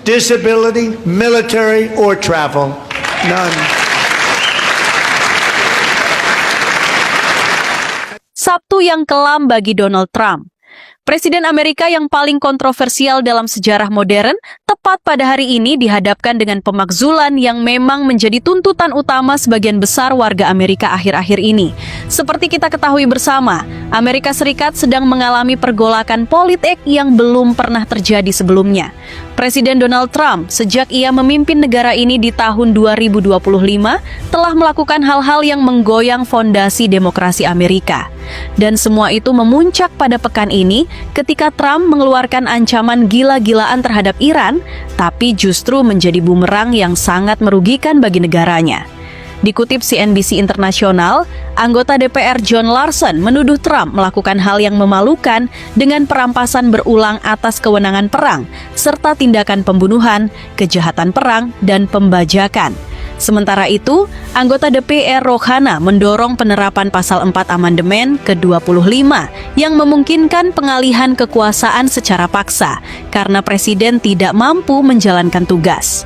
disability, military, or travel. None. Sabtu yang kelam bagi Donald Trump. Presiden Amerika yang paling kontroversial dalam sejarah modern tepat pada hari ini dihadapkan dengan pemakzulan yang memang menjadi tuntutan utama sebagian besar warga Amerika akhir-akhir ini. Seperti kita ketahui bersama, Amerika Serikat sedang mengalami pergolakan politik yang belum pernah terjadi sebelumnya. Presiden Donald Trump sejak ia memimpin negara ini di tahun 2025 telah melakukan hal-hal yang menggoyang fondasi demokrasi Amerika. Dan semua itu memuncak pada pekan ini ketika Trump mengeluarkan ancaman gila-gilaan terhadap Iran, tapi justru menjadi bumerang yang sangat merugikan bagi negaranya. Dikutip CNBC Internasional, anggota DPR John Larson menuduh Trump melakukan hal yang memalukan dengan perampasan berulang atas kewenangan perang, serta tindakan pembunuhan, kejahatan perang, dan pembajakan. Sementara itu, anggota DPR Rohana mendorong penerapan Pasal 4 Amandemen ke-25 yang memungkinkan pengalihan kekuasaan secara paksa karena Presiden tidak mampu menjalankan tugas.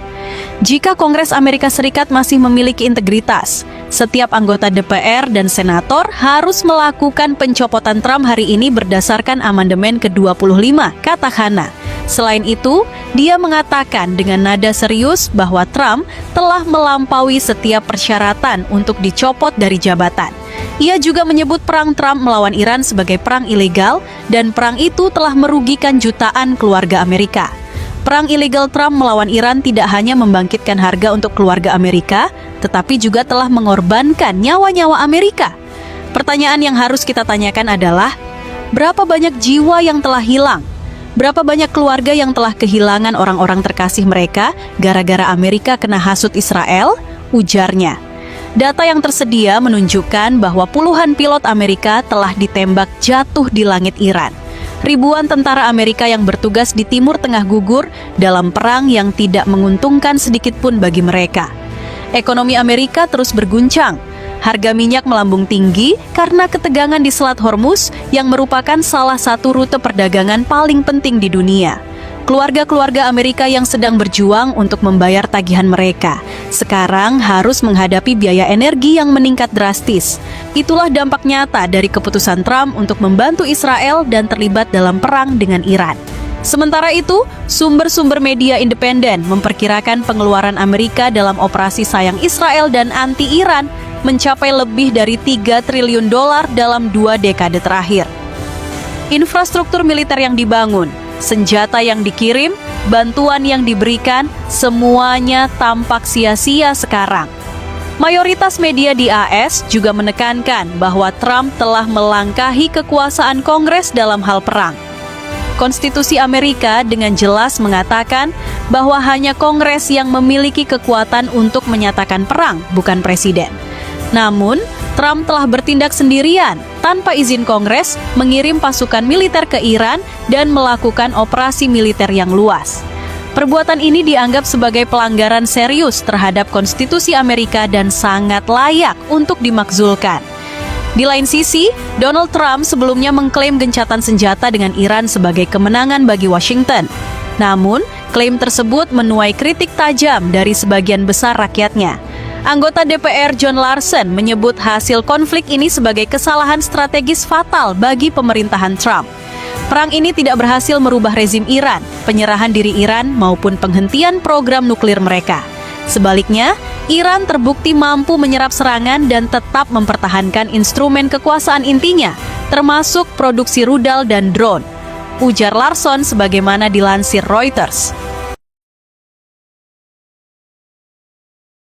Jika Kongres Amerika Serikat masih memiliki integritas, setiap anggota DPR dan senator harus melakukan pencopotan Trump hari ini berdasarkan Amandemen ke-25, kata Hana. Selain itu, dia mengatakan dengan nada serius bahwa Trump telah melampaui setiap persyaratan untuk dicopot dari jabatan. Ia juga menyebut perang Trump melawan Iran sebagai perang ilegal dan perang itu telah merugikan jutaan keluarga Amerika. Perang ilegal Trump melawan Iran tidak hanya membangkitkan harga untuk keluarga Amerika, tetapi juga telah mengorbankan nyawa-nyawa Amerika. Pertanyaan yang harus kita tanyakan adalah, berapa banyak jiwa yang telah hilang? Berapa banyak keluarga yang telah kehilangan orang-orang terkasih mereka gara-gara Amerika kena hasut Israel? Ujarnya. Data yang tersedia menunjukkan bahwa puluhan pilot Amerika telah ditembak jatuh di langit Iran. Ribuan tentara Amerika yang bertugas di Timur Tengah gugur dalam perang yang tidak menguntungkan sedikit pun bagi mereka. Ekonomi Amerika terus berguncang. Harga minyak melambung tinggi karena ketegangan di Selat Hormuz yang merupakan salah satu rute perdagangan paling penting di dunia. Keluarga-keluarga Amerika yang sedang berjuang untuk membayar tagihan mereka sekarang harus menghadapi biaya energi yang meningkat drastis. Itulah dampak nyata dari keputusan Trump untuk membantu Israel dan terlibat dalam perang dengan Iran. Sementara itu, sumber-sumber media independen memperkirakan pengeluaran Amerika dalam operasi sayang Israel dan anti-Iran mencapai lebih dari 3 triliun dolar dalam 2 dekade terakhir. Infrastruktur militer yang dibangun, senjata yang dikirim, bantuan yang diberikan, semuanya tampak sia-sia sekarang. Mayoritas media di AS juga menekankan bahwa Trump telah melangkahi kekuasaan Kongres dalam hal perang. Konstitusi Amerika dengan jelas mengatakan bahwa hanya Kongres yang memiliki kekuatan untuk menyatakan perang, bukan Presiden. Namun, Trump telah bertindak sendirian tanpa izin Kongres, mengirim pasukan militer ke Iran dan melakukan operasi militer yang luas. Perbuatan ini dianggap sebagai pelanggaran serius terhadap konstitusi Amerika dan sangat layak untuk dimakzulkan. Di lain sisi, Donald Trump sebelumnya mengklaim gencatan senjata dengan Iran sebagai kemenangan bagi Washington. Namun, klaim tersebut menuai kritik tajam dari sebagian besar rakyatnya. Anggota DPR John Larson menyebut hasil konflik ini sebagai kesalahan strategis fatal bagi pemerintahan Trump. Perang ini tidak berhasil merubah rezim Iran, penyerahan diri Iran maupun penghentian program nuklir mereka. Sebaliknya, Iran terbukti mampu menyerap serangan dan tetap mempertahankan instrumen kekuasaan intinya, termasuk produksi rudal dan drone. Ujar Larson sebagaimana dilansir Reuters.